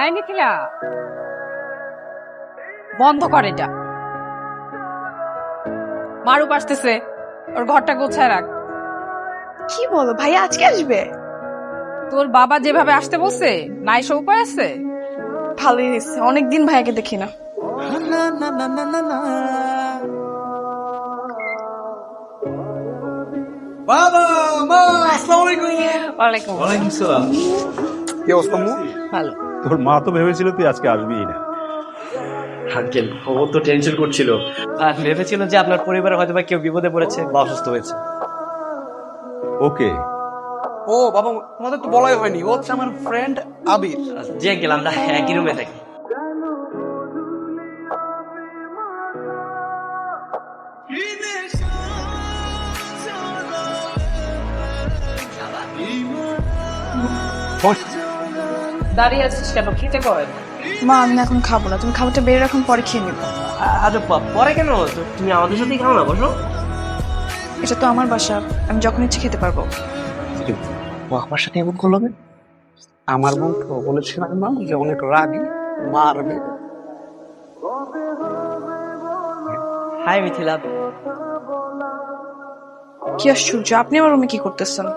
এই নিখিলা, বন্ধ কর এটা। মারুপ আসতেছে, ওর ঘরটা গোছায় রাখ। কি বলো ভাইয়া আজকে আসবে? তোর বাবা যেভাবে আসতে বলছে, না এসে উপায় আছে? ভালোই হয়েছে, অনেকদিন ভাইয়াকে দেখি না। বাবা মা আসসালামু আলাইকুম। ওয়ালাইকুম ওয়ালাইকুম সালাম। কি অবস্থা আম্মু? ভালো। তোর মা তো ভেবেছিল তুই আজকে আসবিই না। আঙ্কেল ও তো টেনশন করছিল আর ভেবেছিল যে আপনার পরিবারে হয়তো বা কেউ বিপদে পড়েছে বা অসুস্থ হয়েছে। ওকে, ও বাবা, তোমাদের তো বলাই হয়নি, ও হচ্ছে আমার ফ্রেন্ড আবির। জি আঙ্কেল, আমরা একই রুমে থাকি। দাঁড়িয়ে আছিস কেন? খেতে কয়। মা আমি না এখন খাবো না, তুমি খাবারটা বেড়ে রাখুন, পরে খেয়ে নিবো। আচ্ছা পরে কেন? তুমি আমাদের সাথেই খাও না, বসো। এটা তো আমার বাসা, আমি যখন ইচ্ছে খেতে পারবো। ও আমার সাথে এমন করলো না? আমার বোন তো বলেছিলাম না যে অনেক রাগী, মারবে। হাই মিথিলা। কি আশ্চর্য, আপনি আমার রুমে কি করতেছেন?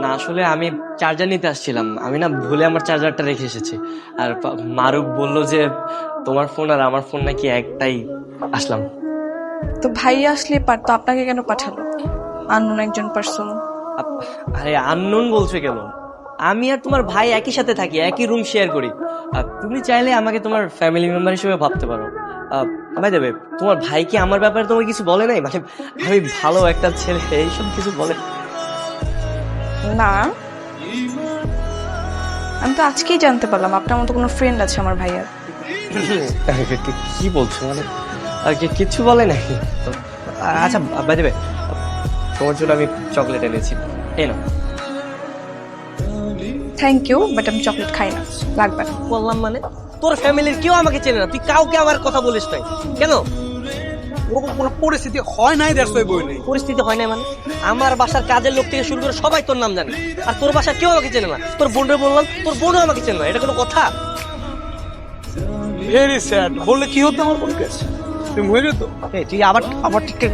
না আসলে আমি চার্জার নিতে আসছিলাম, আমি না ভুলে আমার চার্জারটা রেখে এসেছি। আর মারুফ বললো যে তোমার ফোন আর আমার ফোন নাকি একটাই, আসলাম। তো ভাইয়া আসলে পারতো, আপনাকে কেন পাঠালো? আননোন একজন পার্সন। আরে আননোন বলছো কেন? আমি আর তোমার ভাই একই সাথে থাকি, একই রুম শেয়ার করি। তুমি চাইলে আমাকে তোমার ফ্যামিলি মেম্বার হিসেবে ভাবতে পারো। ভাই দেবে, তোমার ভাই কি আমার ব্যাপারে তোমাকে কিছু বলে নাই? মানে আমি ভালো একটা ছেলে, এইসব কিছু বলে? না, আমি তো আজকেই জানতে পারলাম আপনার মতো কোনো ফ্রেন্ড আছে আমার ভাইয়ার। কি বলছো? মানে কিছু বলে নাই? আচ্ছা ভাই দেবে, তোমার জন্য আমি চকলেট এনেছি, এই নাও। থ্যাংক ইউ, বাট আমি চকলেট খাই না, লাগবে না। বললাম মানে তোর ফ্যামিলির কেউ আমাকে চেনে না, তুই কাউকে আমার কথা বলিস নাই কেন? ওরকম কোনো পরিস্থিতি হয় নাই, দ্যাটস ওয়াই বই নেই। পরিস্থিতি হয় না মানে? আমার বাসার কাজের লোক থেকে শুরু করে সবাই তোর নাম জানে, আর তোর বাসার কেউ আমাকে চেনে না। তোর বোনরে বললাম, তোর বোনও আমাকে চেনে না, এটা কোনো কথা? Very sad. বললে কি হতো আমার বোনকে? তুমি হয়ে যেত। এই তুই আবার আবার ঠিক করে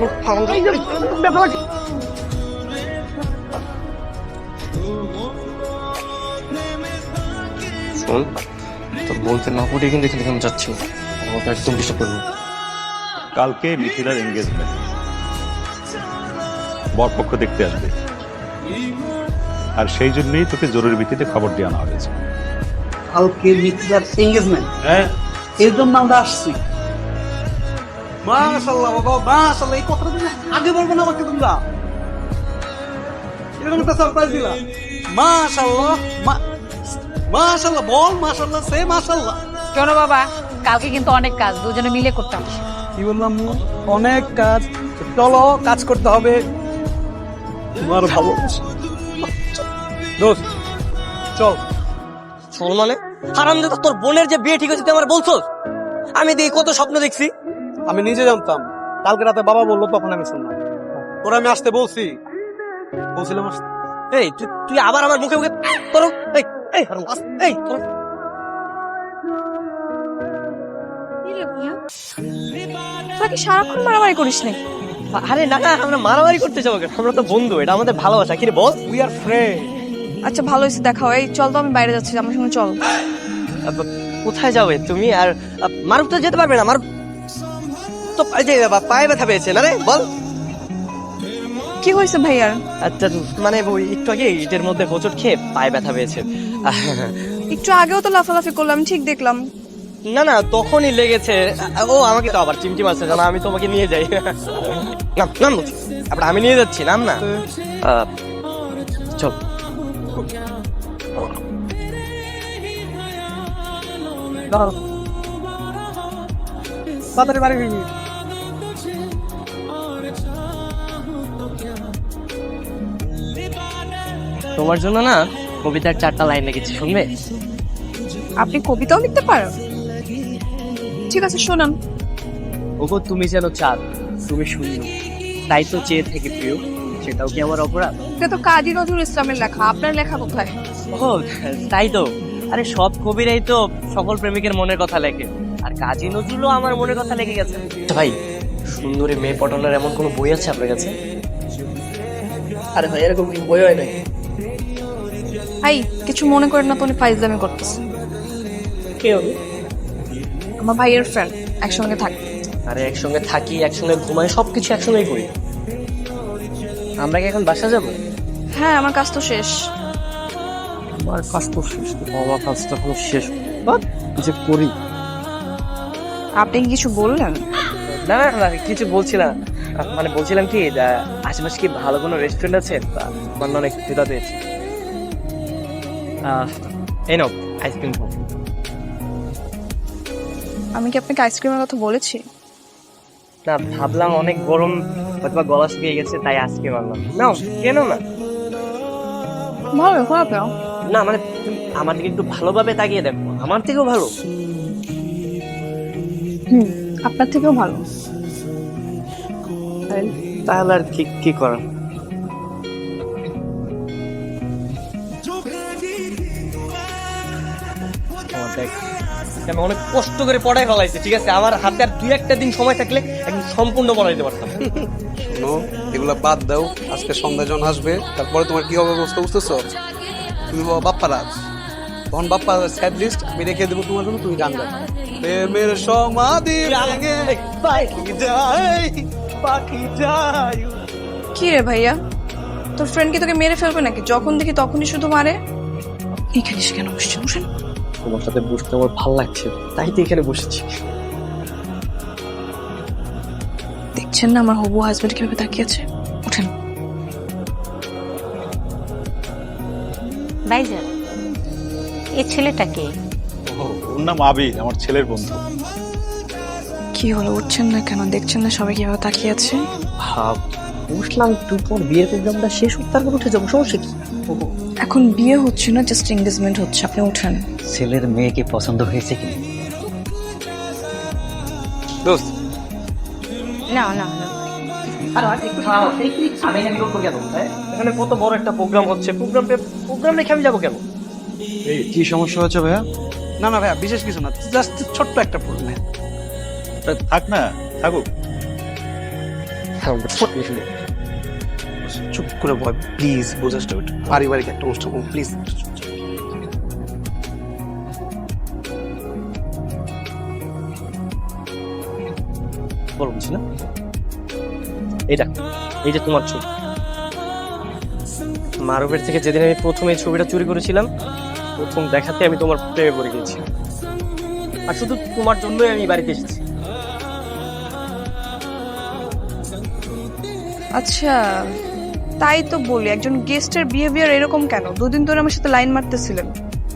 শোন, তোর বলতে না পড়ে কিন্তু এখানে কেমন যাচ্ছি, আমাকে একদম ডিস্টার্ব করবো। কালকে মিথিলার এঙ্গেজমেন্ট, বরপক্ষ দেখতে আসবে, আর সেই জন্যই তোকে জরুরি ভিত্তিতে খবর দিয়ে আনা হয়েছে। কালকে মিথিলার এঙ্গেজমেন্ট, হ্যাঁ, এর জন্য আমরা আসছি। মাশাআল্লাহ বাবা, মাশাআল্লাহ। এই কথাটা তুমি আগে বলবে না আমাকে? তোমরা এরকম একটা সারপ্রাইজ দিলা। মাশাআল্লাহ, মাশাআল্লাহ। বল মাশাআল্লাহ, সে মাশাআল্লাহ। শোনো বাবা, কালকে কিন্তু অনেক কাজ, দুজনে মিলে করতাম। কি বললাম? অনেক কাজ, চলো কাজ করতে হবে। তোমার ভালো দোস্ত, চল। শোন মানে হারামজাদা, তোর বোনের যে বিয়ে ঠিক হয়েছে তুই আমার বলছো? আমি দেখি কত স্বপ্ন দেখছি। আমি নিজে জানতাম, কালকে রাতে বাবা বললো, তখন আমি শুনলাম। তোরা আমি আসতে বলছিলাম আসতে। এই তুই আবার আমার মুখে মুখে তোর এই এই এই তোর তোকে সারাক্ষণ মারামারি করিস নাকি? আরে না না, আমরা মারামারি করতে যাবো কেন? আমরা তো বন্ধু, এটা আমাদের ভালোবাসা। কি রে বল? We are friend. আচ্ছা ভালো হয়েছে, দেখাও। এই চল তো, আমি বাইরে যাচ্ছি, আমার সঙ্গে চল। কোথায় যাবে তুমি? আর মারুফ তো যেতে পারবে না, মারুফ তো এই যে পায়ে ব্যথা পেয়েছে না রে, বল। কি হয়েছে ভাইয়ার? আচ্ছা মানে ওই একটু আগে ইটের মধ্যে হোঁচট খেয়ে পায়ে ব্যথা পেয়েছে। একটু আগেও তো লাফালাফি করলাম, ঠিক দেখলাম। না না, তখনই লেগেছে। ও আমাকে তো আবার চিমটি মারছে, জানা আমি তোমাকে নিয়ে যাই। নাম নাম আপনার, আমি নিয়ে যাচ্ছি, নাম না। চল। তাড়াতাড়ি বাড়ি ফিরবি। তোমার জন্য না কবিতার 4টা লাইন লিখেছি, শুনবে? আপনি কবিতাও লিখতে পারেন? ঠিক আছে, শোনান। ওগো তুমি যেন চাঁদ, তুমি শূন্য, তাই তো চেয়ে থেকে প্রিয়, সেটাও কি আমার অপরাধ? এটা তো কাজী নজরুল ইসলামের লেখা, আপনার লেখা কোথায়? ও তাই তো, আরে সব কবিরাই তো সকল প্রেমিকের মনের কথা লেখে, আর কাজী নজরুলও আমার মনের কথা লেগে গেছে। ভাই, সুন্দরী মেয়ে পটানোর এমন কোনো বই আছে আপনার কাছে? আরে ভাই এরকম কি বই হয় নাই? ভাই কিছু মনে করেন না তো, উনি ফাইজলামি করতেছে। কে হবে? আমার ভাইয়ের ফ্রেন্ড, একসঙ্গে থাকে। আরে একসঙ্গে থাকি, একসঙ্গে ঘুমাই, সবকিছু একসঙ্গেই করি। আমরা কি এখন বাসা যাব? হ্যাঁ, আমার কাজ তো শেষ। আমার কাজ তো শেষ, আমার কাজটা এখনো শেষ যে করি। আপনি কি কিছু বললেন? না না না, কিছু বলছি না। মানে বলছিলাম কি, আশেপাশে কি ভালো কোনো রেস্টুরেন্ট আছে? আমার অনেক ক্ষুধা পেয়েছে। এই নাও আইসক্রিম খাও। আমি কি আপনাকে আইসক্রিমের কথা বলেছি? না, ভাবলাম অনেক গরম, হয়তো গলা শুকিয়ে গেছে, তাই আইসক্রিম আনলাম। নাও, কেন না? ভালো, খারাপ না। না মানে তুমি আমার দিকে একটু ভালোভাবে তাকিয়ে দেখো, আমার থেকেও ভালো। আপনার থেকেও ভালো। তাহলে আর কি করার। দেখ, আমি অনেক কষ্ট করে পড়াই ফেলাইছি, ঠিক আছে? আমার হাতে আর 2-1 দিন সময় থাকলে একদম সম্পূর্ণ পড়াইতে পারতাম। শোনো, এগুলা বাদ দাও। আজকে সন্ধ্যা যখন আসবে, তারপরে তোমার কি হবে অবস্থা বুঝতেছো? তুমি বাপ্পা রাজ, তখন বাপ্পা স্যাড লিস্ট আমি রেখে দেবো তোমার জন্য, তুমি গান গাবে। প্রেমের সমাধি ভেঙে পাখি যায়, পাখি যায়। কি রে ভাইয়া, তোর ফ্রেন্ড কি তোকে মেরে ফেলবে নাকি? যখন দেখি তখনই শুধু মারে। এখানে এসে কেন বসছেন? বসেন। তোমার সাথে বসতে আমার ভালো লাগছে, তাই তো এখানে বসেছি। দেখছেন না আমার হবু হাজবেন্ড কিভাবে তাকিয়েছে? ওঠেন। ভাইজান, এ ছেলেটাকে ওর নাম আবির, আমার ছেলের বন্ধু। কি হলো, উঠছেন না কেন? দেখছেন না সবাই কিভাবে তাকিয়ে আছে? ভাব, বুঝলাম একটু পর বিয়ের প্রোগ্রামটা শেষ হোক, তারপর উঠে যাবো, সমস্যা কি? এখন বিয়ে হচ্ছে না, জাস্ট এঙ্গেজমেন্ট হচ্ছে। আপনি উঠেন। ছেলের মেয়েকে পছন্দ হয়েছে কি? দোস্ত, না না না, আমি এখানে করবো কেন? এখানে কত বড় একটা প্রোগ্রাম হচ্ছে, প্রোগ্রাম রেখে আমি যাবো কেন? কি সমস্যা হচ্ছে ভাইয়া? না না ভাইয়া, বিশেষ কিছু না, জাস্ট ছোট্ট একটা প্রবলেম। থাক না, থাকুক। চুপ করে বয় প্লিজ, বোঝাস তো, পারিবারিক একটা অনুষ্ঠান, প্লিজ। বলছি না, এই যে তোমার ছবি। মারুফের থেকে যেদিন আমি প্রথম এই ছবিটা চুরি করেছিলাম, প্রথম দেখাতে আমি তোমার প্রেমে পড়ে গেছি, আর শুধু তোমার জন্যই আমি বাড়িতে এসেছি। আচ্ছা, তাই তো বলি, একজন গেস্টের বিহেভিয়ার এরকম কেন? দুদিন ধরে আমার সাথে লাইন মারতেছিলেন।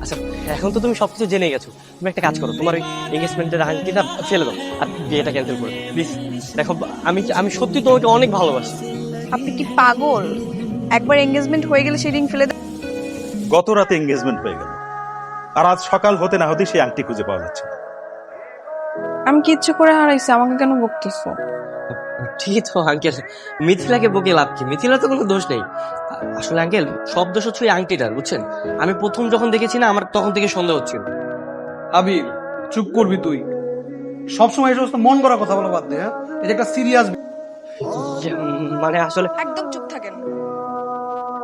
আচ্ছা, এখন তো তুমি সবকিছু জেনে গেছো, তুমি একটা কাজ করো, তোমার ওই এঙ্গেজমেন্টের আংটিটা ফেলে দাও আর বিয়েটা ক্যান্সেল করো প্লিজ। দেখো, আমি সত্যি তোমাকে অনেক ভালোবাসি। আপনি কি পাগল? একবার এঙ্গেজমেন্ট হয়ে গেলে সেই রিং ফেলে দেন? গত রাতে এঙ্গেজমেন্ট হয়ে গেল, আর আজ সকাল হতে না হতে সেই আংটি খুঁজে পাওয়া যাচ্ছে না। আমি কি ইচ্ছে করে হারাইছি? আমাকে কেন বকতেছো? ঠিকই তো আঙ্কেল, মিথিলাকে বকে লাভ কি? মিথিলা তো কোনো দোষ নেই। আসলে আঙ্কেল, সব দোষ হচ্ছে ওই আংটিটার, বুঝছেন? আমি প্রথম যখন দেখেছি না, আমার তখন থেকে সন্দেহ হচ্ছিল। আবির, চুপ করবি তুই। সবসময় এই সমস্ত মন করা কথা বলা বাদ দে। হ্যাঁ, এটা একটা সিরিয়াস। মানে আসলে একদম চুপ থাকেন।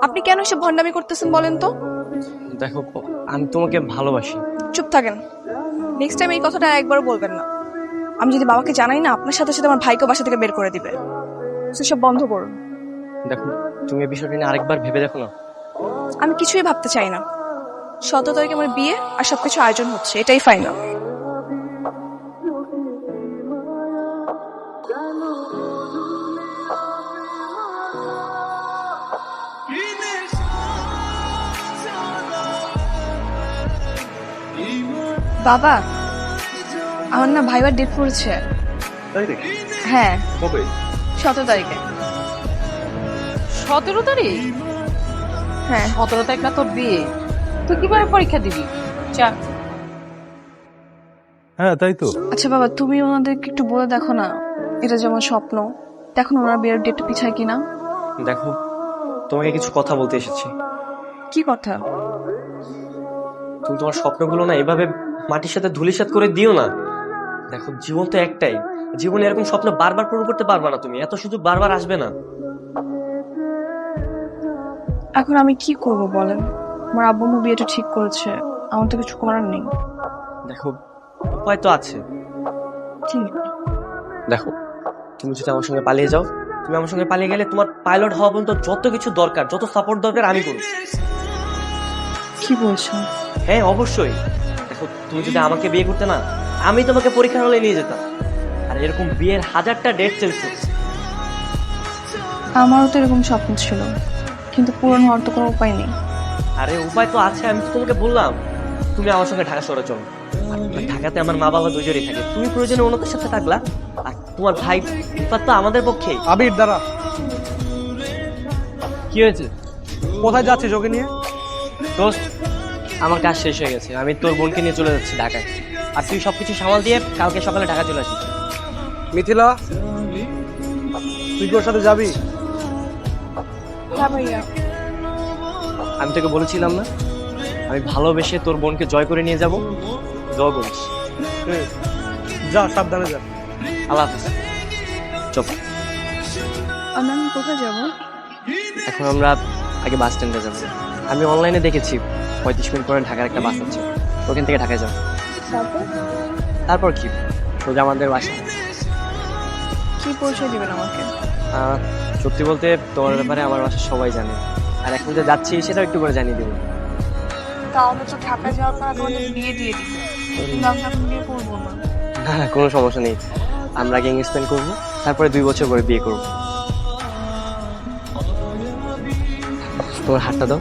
আপনি কেন এসে ভন্ডামি করতেছেন বলেন তো? দেখো, আমি তোমাকে ভালোবাসি। চুপ থাকেন। নেক্সট টাইম এই কথাটা একবারও বলবেন না। আমি যদি বাবাকে জানাই না, আপনার সাথে সাথে আমার ভাইকে বাসা থেকে বের করে দিবে। সেসব বন্ধ করুন। দেখো, তুমি এই বিষয়টা নিয়ে আরেকবার ভেবে দেখো না। আমি কিছুই ভাবতে চাই না। 17 তারিখে আমার বিয়ে, আর সবকিছু আয়োজন হচ্ছে, এটাই ফাইনাল। বাবা, আমার না ভাইবার ডেট পড়েছে। হ্যাঁ, কবে? 17 তারিখে। 17 তারিখ? হ্যাঁ। 17 তারিখ না তোর বিয়ে, তুই কিভাবে পরীক্ষা দিবি? চা। হ্যাঁ তাই তো। আচ্ছা বাবা, তুমি ওনাদেরকে একটু বলে দেখো না, এটা যেমন স্বপ্ন, দেখো না ওনার বিয়ের ডেটটা পিছায় কিনা। দেখো, তোমাকে কিছু কথা বলতে এসেছি। কি কথা? তুমি তোমার স্বপ্নগুলো না এভাবে মাটির সাথে ধুলিসাৎ করে দিও না। দেখো জীবন তো একটাই, জীবনে এরকম স্বপ্ন বারবার পূরণ করতে পারবা না তুমি, এত সুযোগ বারবার আসবে না। এখন আমি কি করব বলেন? আমার আব্বু আম্মু বিয়েটা ঠিক করেছে, আমার তো কিছু করার নেই। দেখো উপায় তো আছে। কি? দেখো তুমি যদি আমার সঙ্গে পালিয়ে যাও, তুমি আমার সঙ্গে পালিয়ে গেলে তোমার পাইলট হওয়া পর্যন্ত যত কিছু দরকার, যত সাপোর্ট দরকার আমি করব। কি বলছো? হ্যাঁ অবশ্যই। দেখো তুমি যদি আমাকে বিয়ে করতে না, আমি তোমাকে পরীক্ষার হলে নিয়ে যেতাম। আর এরকম বিয়ের 1000টা ডেট চলছে। আমারও তো এরকম স্বপ্ন ছিল, কিন্তু পূরণ হওয়ার তো কোনো উপায় নেই। আরে উপায় তো আছে, আমি তো তোমাকে বললাম তুমি আমার সঙ্গে ঢাকা শহরে চলো। আর ঢাকাতে আমার মা বাবা দুজনেই থাকে, তুমি প্রয়োজনে ওনাদের সাথে থাকলা। আর তোমার ভাই ইফাত তো আমাদের পক্ষেই। আবির দাঁড়া, কি হয়েছে? কোথায় যাচ্ছিস ওকে নিয়ে? দোস্ত আমার কাজ শেষ হয়ে গেছে, আমি তোর বোনকে নিয়ে চলে যাচ্ছি ঢাকায়। আর তুই সবকিছু সামাল দিয়ে কালকে সকালে ঢাকা চলে আসিস। মিথিলা, তুই কি ওর সাথে যাবি? হ্যাঁ ভাইয়া। আমি তোকে বলেছিলাম না আমি ভালোবেসে তোর বোনকে জয় করে নিয়ে যাব। দোয়া করিস। যা, সাবধানে যা। আল্লাহ হাফেজ। চল আমি কোথায় যাবো? এখন আমরা আগে বাস স্ট্যান্ডে যাবো। আমি অনলাইনে দেখেছি 35 মিনিট পরে ঢাকার একটা বাস আছে, ওখান থেকে ঢাকায় যাবো। তারপর কি সোজা আমাদের বাসা। কি পরিচয় দিবেন আমাকে? সত্যি বলতে তোমার ব্যাপারে আমার বাসা সবাই জানে, আর এখন যে যাচ্ছি সেটাও একটু করে জানিয়ে দেবো। তাহলে তো ঢাকা যাওয়ার পর তোমাদের বিয়ে দিয়ে দিবে, কিন্তু আমি এখন বিয়ে করবো না। না না কোনো সমস্যা নেই, আমরা আগে এঙ্গেজমেন্ট করবো, তারপরে 2 বছর পরে বিয়ে করবো। তোমার হাতটা দাও।